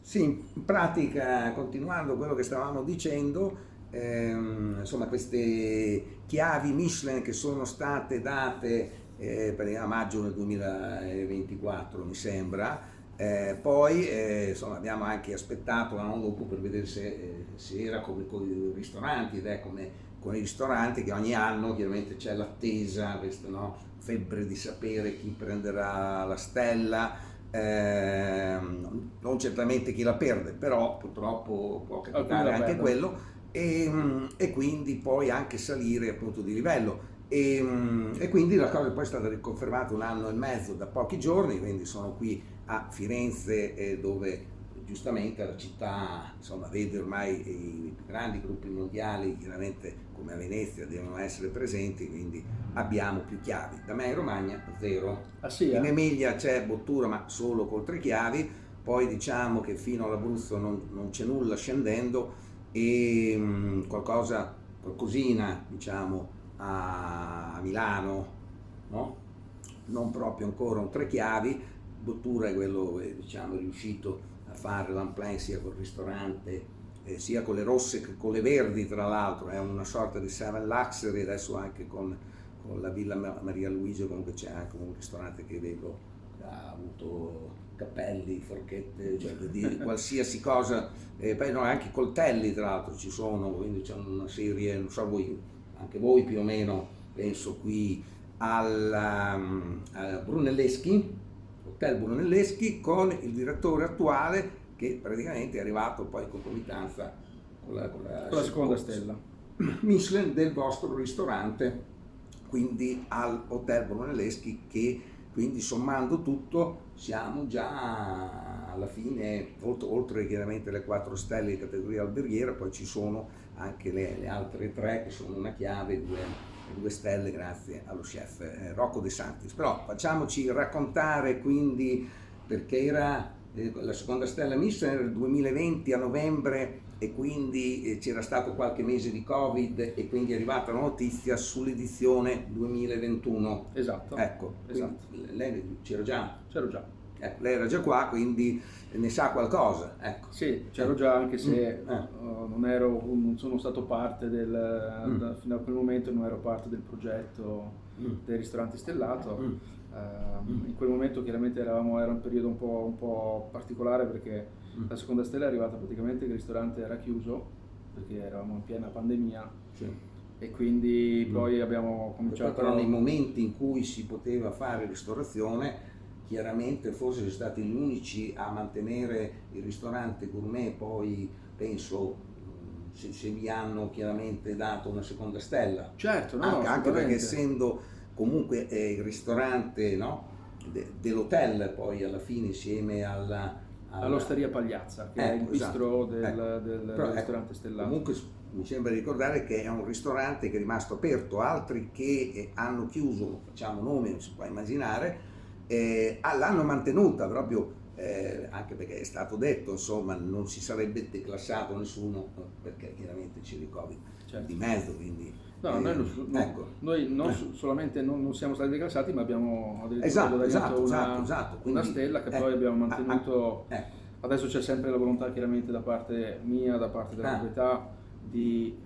Sì, in pratica, continuando quello che stavamo dicendo, insomma, queste chiavi Michelin che sono state date a maggio del 2024, mi sembra, poi insomma, abbiamo anche aspettato l'anno dopo per vedere se era come con i ristoranti, ed è come con i ristoranti che ogni anno chiaramente c'è l'attesa, questa, no, febbre di sapere chi prenderà la stella. Non certamente chi la perde, però purtroppo può Alcuni capitare la anche perdono. quello, e quindi poi anche salire appunto di livello. E quindi la cosa poi è stata riconfermata un anno e mezzo da pochi giorni, quindi sono qui a Firenze, dove giustamente la città insomma, vede ormai i grandi gruppi mondiali, chiaramente come a Venezia devono essere presenti, quindi abbiamo più chiavi. Da me in Romagna zero. Ah sì, In eh? Emilia c'è Bottura ma solo con 3 chiavi, poi diciamo che fino all'Abruzzo non c'è nulla scendendo, e qualcosina diciamo a Milano, no? Non proprio ancora un 3 chiavi. Bottura è quello diciamo, riuscito a fare l'unplan sia col ristorante, sia con le rosse che con le verdi, tra l'altro è una sorta di Seven Luxury, adesso anche con la Villa Maria Luigia, comunque c'è anche un ristorante che vedo ha avuto cappelli, forchette, cioè di qualsiasi cosa, poi no, anche coltelli tra l'altro ci sono, quindi c'è una serie, non so voi, anche voi più o meno, penso qui al Brunelleschi, Hotel Brunelleschi, con il direttore attuale che praticamente è arrivato poi in concomitanza con la Con la seconda stella. Michelin del vostro ristorante, quindi al Hotel Brunelleschi, che quindi sommando tutto siamo già alla fine, oltre chiaramente le 4 stelle di categoria alberghiera, poi ci sono anche le altre 3 che sono una chiave, due stelle grazie allo chef Rocco De Santis. Però facciamoci raccontare quindi perché era la seconda stella Michelin nel 2020 a novembre, e quindi c'era stato qualche mese di Covid e quindi è arrivata la notizia sull'edizione 2021. Esatto, Ecco, quindi esatto. lei c'era già, C'ero già. ecco, lei era già qua, quindi ne sa qualcosa, ecco. Sì, c'ero già anche se Eh. non sono stato parte Mm. fino a quel momento non ero parte del progetto Mm. del ristorante stellato. Mm. Mm. In quel momento chiaramente era un periodo un po' particolare perché Mm. la seconda stella è arrivata praticamente che il ristorante era chiuso perché eravamo in piena pandemia Sì. e quindi Mm. poi abbiamo Però nei cominciato. momenti in cui si poteva fare ristorazione, chiaramente forse siete stati gli unici a mantenere il ristorante gourmet, poi penso se vi hanno chiaramente dato una seconda stella, Certo, no, no, anche perché assolutamente. essendo comunque il ristorante, no, dell'hotel poi alla fine insieme alla. All'Osteria Pagliazza, che è il Ecco, esatto. bistro Ecco. del Però ecco, ristorante stellato. comunque mi sembra di ricordare che è un ristorante che è rimasto aperto, altri che hanno chiuso, facciamo nomi, non si può immaginare, l'hanno mantenuta proprio, anche perché è stato detto, insomma, non si sarebbe declassato nessuno, perché chiaramente c'era il Covid Certo. di mezzo, quindi No, ecco. noi non solamente non siamo stati declassati, ma abbiamo addirittura Esatto, guadagnato esatto. una Quindi, stella che poi abbiamo mantenuto. ecco. Adesso c'è sempre la volontà chiaramente da parte mia, da parte della Ah. proprietà, di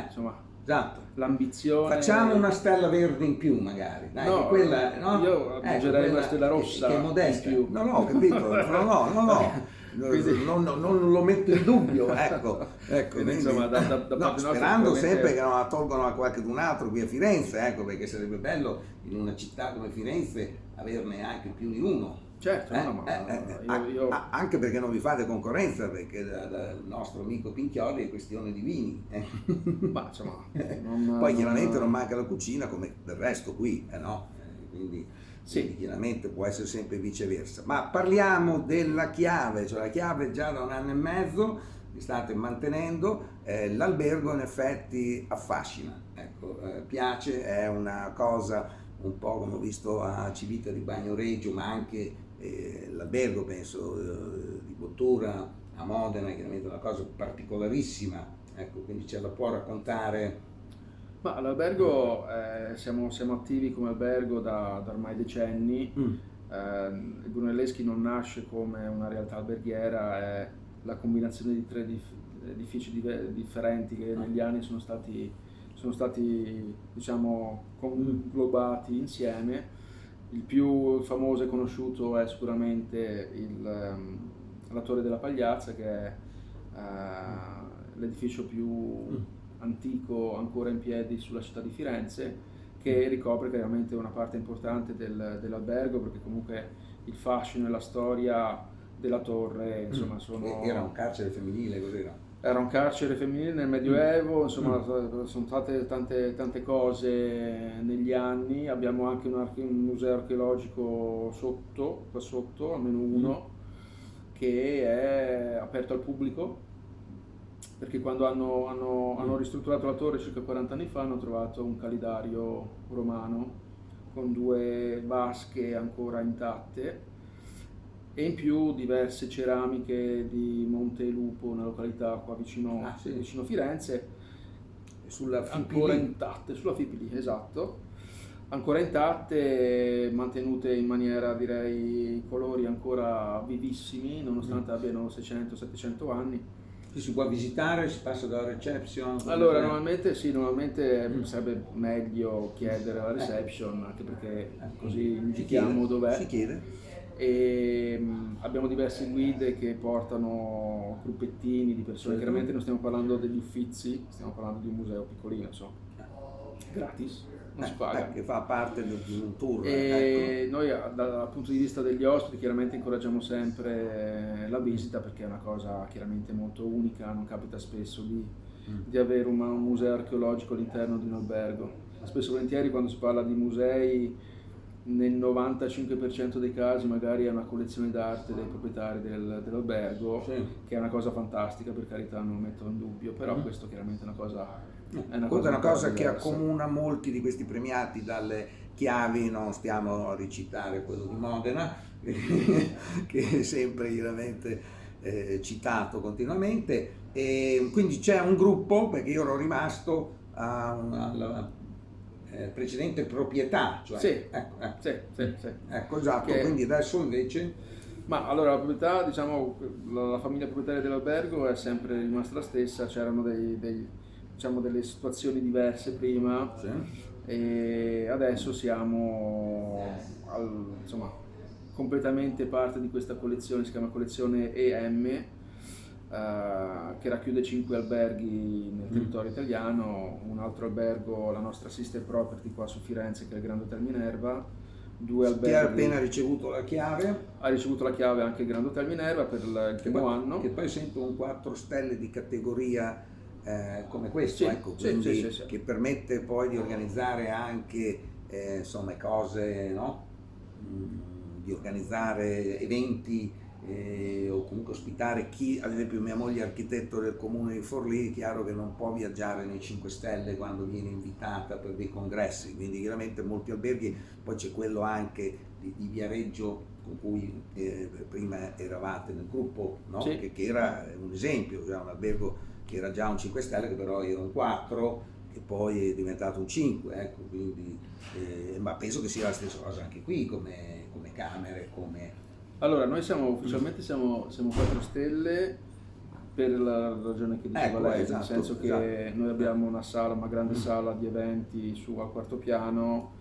insomma, Esatto. l'ambizione. Facciamo una stella verde in più magari, dai, No, che quella, no? io aggiungerei una stella rossa che è modesta. in più. No, no, capito? No. Quindi- Non lo metto in dubbio, ecco. Quindi, insomma, da parte no, nostra sperando sicuramente. sempre che non la tolgono a qualcun altro qui a Firenze, ecco, perché sarebbe bello in una città come Firenze averne anche più di uno. Certo, no, ma io Anche perché non vi fate concorrenza, perché dal nostro amico Pinchioli è questione di vini. ma insomma, Poi chiaramente non manca la cucina come del resto qui, no? Quindi sì, chiaramente può essere sempre viceversa. Ma parliamo della chiave, cioè la chiave già da un anno e mezzo vi state mantenendo, l'albergo in effetti affascina, ecco, piace, è una cosa un po' come ho visto a Civita di Bagnoregio, ma anche l'albergo penso di Bottura a Modena, chiaramente è una cosa particolarissima, ecco, quindi ce la può raccontare. ma l'albergo siamo attivi come albergo da ormai decenni. Mm. Il Brunelleschi non nasce come una realtà alberghiera, è la combinazione di tre edifici differenti che negli anni sono stati diciamo, conglobati insieme. Il più famoso e conosciuto è sicuramente la Torre della Pagliazza, che è l'edificio più antico ancora in piedi sulla città di Firenze, che ricopre chiaramente una parte importante dell'albergo, perché comunque il fascino e la storia della torre, insomma, sono... Era un carcere femminile, cos'era? Era un carcere femminile nel Medioevo, insomma, sono state tante cose negli anni. Abbiamo anche un museo archeologico qua sotto, almeno uno, che è aperto al pubblico, perché quando hanno ristrutturato la torre circa 40 anni fa hanno trovato un calidario romano con 2 vasche ancora intatte, e in più diverse ceramiche di Monte Lupo, una località qua vicino Firenze, ancora intatte, sulla Fipili, esatto, ancora intatte, mantenute in maniera, direi, colori ancora vivissimi, nonostante abbiano 600-700 anni. Si può visitare, si passa dalla reception? Allora, normalmente sarebbe meglio chiedere alla reception, anche perché così indichiamo dov'è. Si chiede. E abbiamo diverse guide che portano gruppettini di persone. Chiaramente non stiamo parlando degli Uffizi, stiamo parlando di un museo piccolino, insomma, gratis, non si paga, che fa parte di un tour. E noi dal punto di vista degli ospiti chiaramente incoraggiamo sempre la visita, perché è una cosa chiaramente molto unica, non capita spesso di avere un museo archeologico all'interno di un albergo. Spesso e volentieri quando si parla di musei, nel 95% dei casi magari è una collezione d'arte dei proprietari dell'albergo, che è una cosa fantastica, per carità, non lo metto in dubbio, però questo chiaramente è una cosa che accomuna molti di questi premiati, dalle chiavi, non stiamo a recitare quello di Modena, che è sempre chiaramente citato continuamente, e quindi c'è un gruppo, perché io ero rimasto alla precedente proprietà, cioè, sì. Ecco, esatto, quindi adesso invece... Ma allora la proprietà, diciamo, la famiglia proprietaria dell'albergo è sempre rimasta la stessa, c'erano diciamo, delle situazioni diverse prima, e adesso siamo insomma, completamente parte di questa collezione, si chiama collezione EM, che racchiude 5 alberghi nel territorio italiano, un altro albergo, la nostra sister property qua su Firenze, che è il Grand Hotel Minerva, 2 alberghi. Chi ha appena ricevuto la chiave? Ha ricevuto la chiave anche il Grand Hotel Minerva per il primo anno. Che poi sento un 4 stelle di categoria come questo, che permette poi di organizzare anche insomma cose, no? Di organizzare eventi, o comunque ospitare chi, ad esempio mia moglie è architetto del comune di Forlì, è chiaro che non può viaggiare nei 5 Stelle quando viene invitata per dei congressi, quindi chiaramente molti alberghi, poi c'è quello anche di Viareggio con cui prima eravate nel gruppo, no? Che era un esempio, cioè un albergo che era già un 5 Stelle, che però era un 4, che poi è diventato un 5, ecco, quindi, ma penso che sia la stessa cosa anche qui, come camere, come... Allora, noi ufficialmente siamo 4 stelle per la ragione che diceva lei, nel senso che noi abbiamo una grande sala di eventi al 4º piano,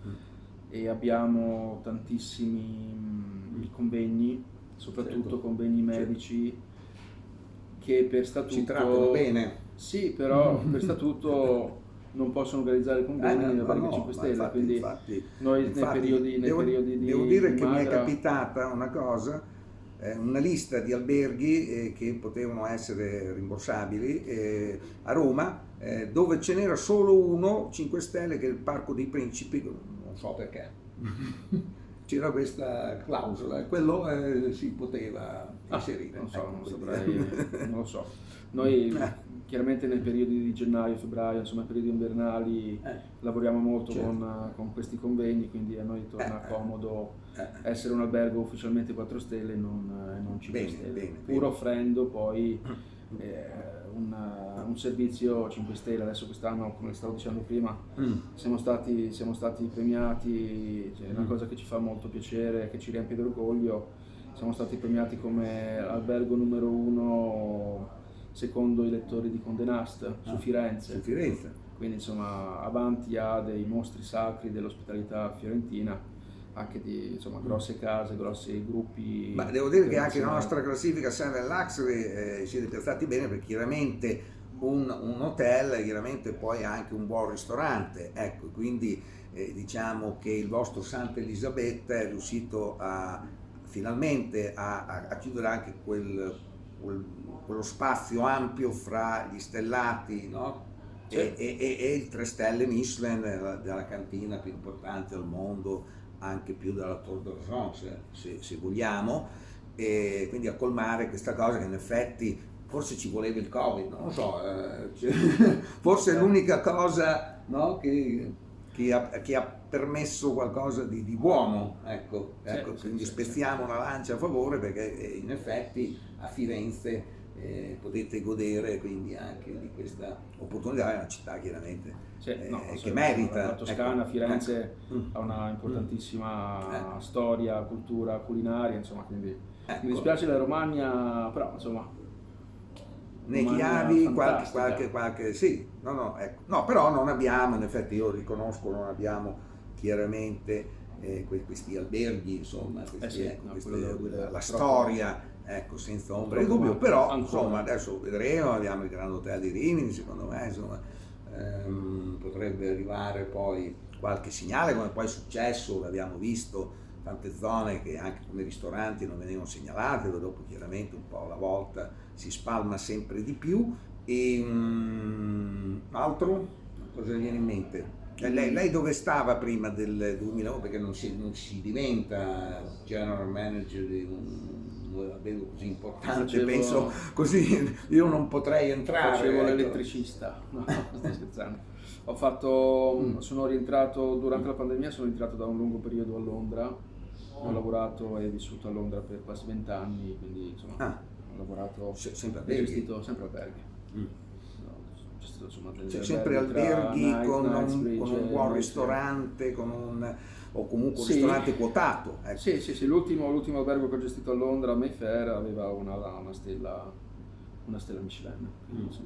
e abbiamo tantissimi convegni, soprattutto convegni medici, che per statuto... Ci trattano bene. Sì, però per statuto non possono organizzare convegni nelle alberghi 5 Stelle, quindi noi nei periodi di... Devo dire che mi è capitata una cosa, una lista di alberghi che potevano essere rimborsabili a Roma, dove ce n'era solo uno, 5 Stelle, che è il Parco dei Principi, non so perché. C'era questa clausola, quello si poteva inserire. Non lo so. Noi chiaramente nei periodi di gennaio, febbraio, insomma periodi invernali, lavoriamo molto con questi convegni, quindi a noi torna comodo essere un albergo ufficialmente 4 stelle e non 5 stelle, pur offrendo poi un servizio 5 stelle. Adesso quest'anno, come stavo dicendo prima, siamo stati premiati, cioè, è una cosa che ci fa molto piacere, che ci riempie d'orgoglio. Siamo stati premiati come albergo numero 1 secondo i lettori di Condé Nast su Firenze. Su Firenze. Quindi insomma avanti a dei mostri sacri dell'ospitalità fiorentina, anche di insomma grosse case, grossi gruppi. Ma devo dire che anche la nostra classifica Seven Luxury siete piazzati bene, perché chiaramente un hotel, chiaramente poi anche un buon ristorante, ecco, quindi diciamo che il vostro Santa Elisabetta è riuscito finalmente a chiudere anche quello spazio ampio fra gli stellati, no? Sì. E il 3 stelle Michelin della cantina più importante al mondo, anche più della Tour de France, se vogliamo, e quindi a colmare questa cosa che in effetti forse ci voleva il Covid, non lo so, forse è l'unica cosa, no, che ha permesso qualcosa di buono, ecco, quindi spezziamo una lancia a favore, perché in effetti a Firenze potete godere quindi anche di questa opportunità. È una città chiaramente che merita. La Toscana, ecco, Firenze ha una importantissima storia, cultura culinaria, insomma, quindi mi dispiace la Romagna, però insomma ne chiavi qualche sì, ecco. No, però non abbiamo, in effetti io riconosco, non abbiamo chiaramente questi alberghi, insomma, la storia, ecco, senza ombra di dubbio, però insomma adesso vedremo, abbiamo il Grand Hotel di Rimini, secondo me insomma potrebbe arrivare poi qualche segnale, come poi è successo, l'abbiamo visto, tante zone che anche come ristoranti non venivano segnalate, dove dopo chiaramente un po' alla volta si spalma sempre di più. E altro? Cosa viene in mente? Lei dove stava prima del 2001? Perché non si diventa general manager di un albergo così importante, penso così, io non potrei entrare. Facevo l'elettricista, no, sto scherzando. Sono rientrato durante la pandemia, sono rientrato da un lungo periodo a Londra. Ho lavorato e vissuto a Londra per quasi 20 anni, quindi insomma ho lavorato sempre gestito sempre alberghi. Sempre alberghi con un buon ristorante, o comunque un ristorante quotato. Ecco. Sì, l'ultimo albergo che ho gestito a Londra, Mayfair, aveva una stella Michelin.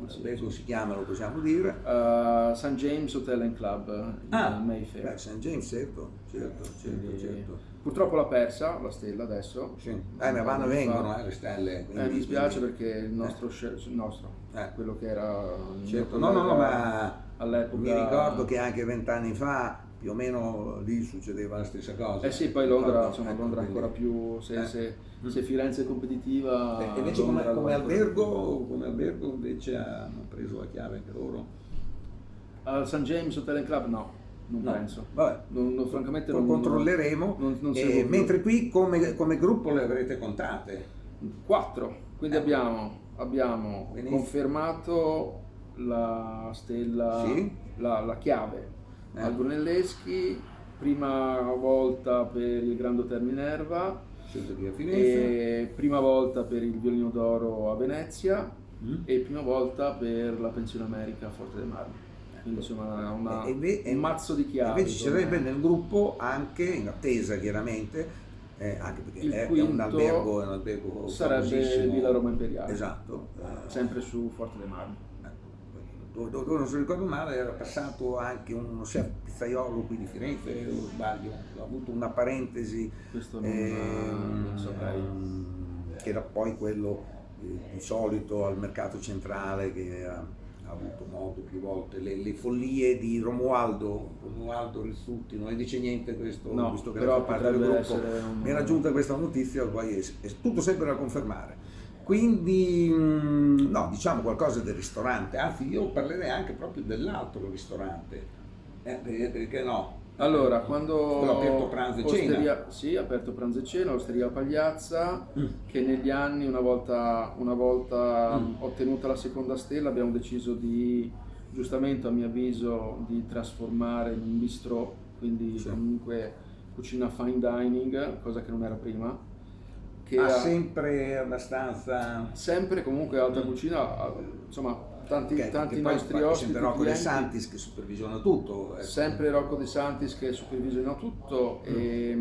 L'albergo si chiama, lo possiamo dire? St. James Hotel and Club Mayfair. St. James, certo. Purtroppo l'ha persa la stella adesso. Sì. Ma vanno e vengono le stelle. Mi dispiace perché il nostro, quello che era certo. Ma all'epoca. Mi ricordo che anche 20 anni fa più o meno lì succedeva la stessa cosa. Sì, poi Londra, Londra ancora più, se Firenze è competitiva. E invece come albergo invece hanno preso la chiave anche loro. Al St. James Hotel and Club no. Non penso. Vabbè, francamente non controlleremo. Mentre qui come gruppo le avrete contate? 4. Quindi abbiamo confermato la stella, la chiave al Brunelleschi, prima volta per il Grand Hotel Minerva, e prima volta per il Violino d'Oro a Venezia e prima volta per la Pensione America a Forte dei Marmi. Quindi insomma un mazzo di chiavi. Invece ci sarebbe nel gruppo, anche in attesa chiaramente, anche perché è un albergo sarebbe Villa Roma Imperiale. Esatto. Sempre su Forte dei Marmi. Dove non si ricordo male era passato anche uno chef pizzaiolo qui di Firenze, o sbaglio, ho avuto una parentesi. Questo non saprei. Che era poi quello di solito al mercato centrale, che ha avuto modo più volte, le follie di Romualdo Rizzuti, non ne dice niente questo, no, visto che però era parte del gruppo, mi era giunta questa notizia, poi è tutto sempre da confermare. Quindi no, diciamo qualcosa del ristorante, anzi io parlerei anche proprio dell'altro ristorante, perché no? Allora, quando aperto pranzo e cena. Sì, aperto pranzo e cena, Osteria Pagliazza, che negli anni, una volta ottenuta la seconda stella, abbiamo deciso giustamente a mio avviso, di trasformare in un bistrò, quindi comunque cucina fine dining, cosa che non era prima, che ha sempre abbastanza... sempre comunque alta cucina, insomma tanti Che nostri poi ospiti, sempre Rocco De clienti, Santis che supervisiona tutto. Ecco. sempre Rocco De Santis che supervisiona tutto e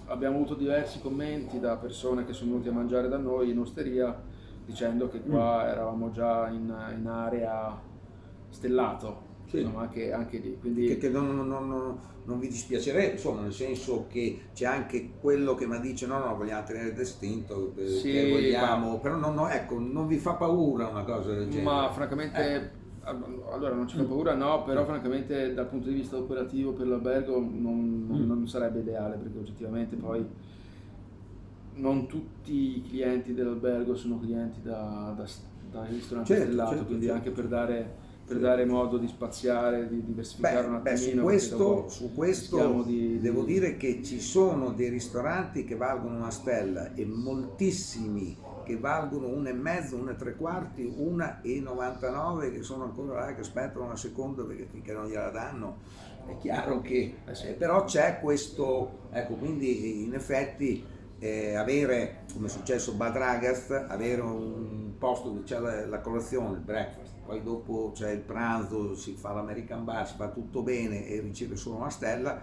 abbiamo avuto diversi commenti da persone che sono venuti a mangiare da noi in osteria dicendo che qua eravamo già in area stellato, Sì. insomma anche lì, quindi Che non vi dispiacerebbe, insomma, nel senso che c'è anche quello che mi dice no, vogliamo tenere distinto, Sì, che vogliamo, però ecco, non vi fa paura una cosa del genere. ma francamente, allora non ci fa paura, no, però francamente dal punto di vista operativo per l'albergo non sarebbe ideale, perché oggettivamente poi non tutti i clienti dell'albergo sono clienti da ristorante Certo, stellato, certo, quindi certo, anche per certo. dare modo di spaziare, di diversificare un attimino. Su questo devo dire che ci sono dei ristoranti che valgono una stella e moltissimi che valgono 1,5, 1,75, 1,99 che sono ancora là che aspettano una seconda perché finché non gliela danno è chiaro che sì. però c'è questo, ecco, quindi in effetti avere, come è successo a Bad Ragaz, avere un posto dove c'è la colazione, il breakfast, poi dopo c'è il pranzo, si fa l'American Bar, si fa tutto bene e riceve solo una stella,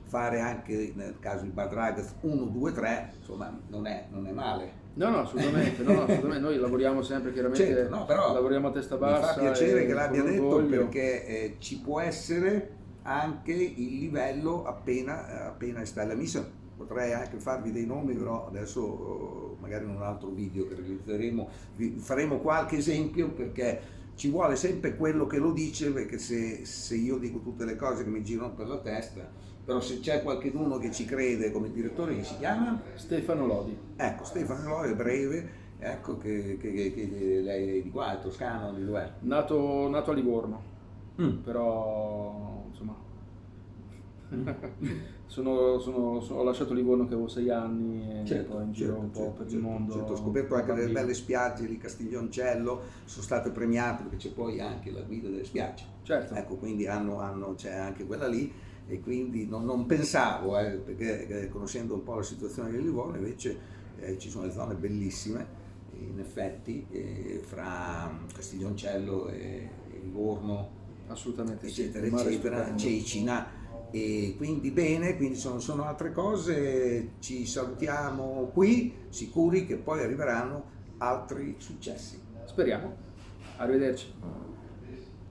fare anche nel caso di Bad Ragaz 1, 2, 3, insomma non è male. No, assolutamente, assolutamente. Noi lavoriamo sempre chiaramente, Certo, no, però lavoriamo a testa bassa. Mi fa piacere che con l'abbia detto orgoglio. perché ci può essere anche il livello appena è stella missa. Potrei anche farvi dei nomi, però adesso magari in un altro video che realizzeremo faremo qualche esempio perché ci vuole sempre quello che lo dice, perché se io dico tutte le cose che mi girano per la testa, però se c'è qualcuno che ci crede come direttore, che si chiama? Stefano Lodi. Ecco, Stefano Lodi è breve, ecco che lei è di qua, è toscano, di dov'è? Nato a Livorno, però insomma ho lasciato Livorno che avevo 6 anni e poi in giro un po' per il mondo. Ho scoperto anche delle belle spiagge di Castiglioncello, sono state premiate perché c'è poi anche la guida delle spiagge. Certo. Ecco, quindi c'è anche quella lì e quindi non pensavo, perché conoscendo un po' la situazione di Livorno invece ci sono le zone bellissime, in effetti, fra Castiglioncello e Livorno, Assolutamente eccetera, sì, eccetera, Cecina. E quindi bene, quindi sono altre cose, ci salutiamo qui, sicuri che poi arriveranno altri successi. Speriamo. Arrivederci.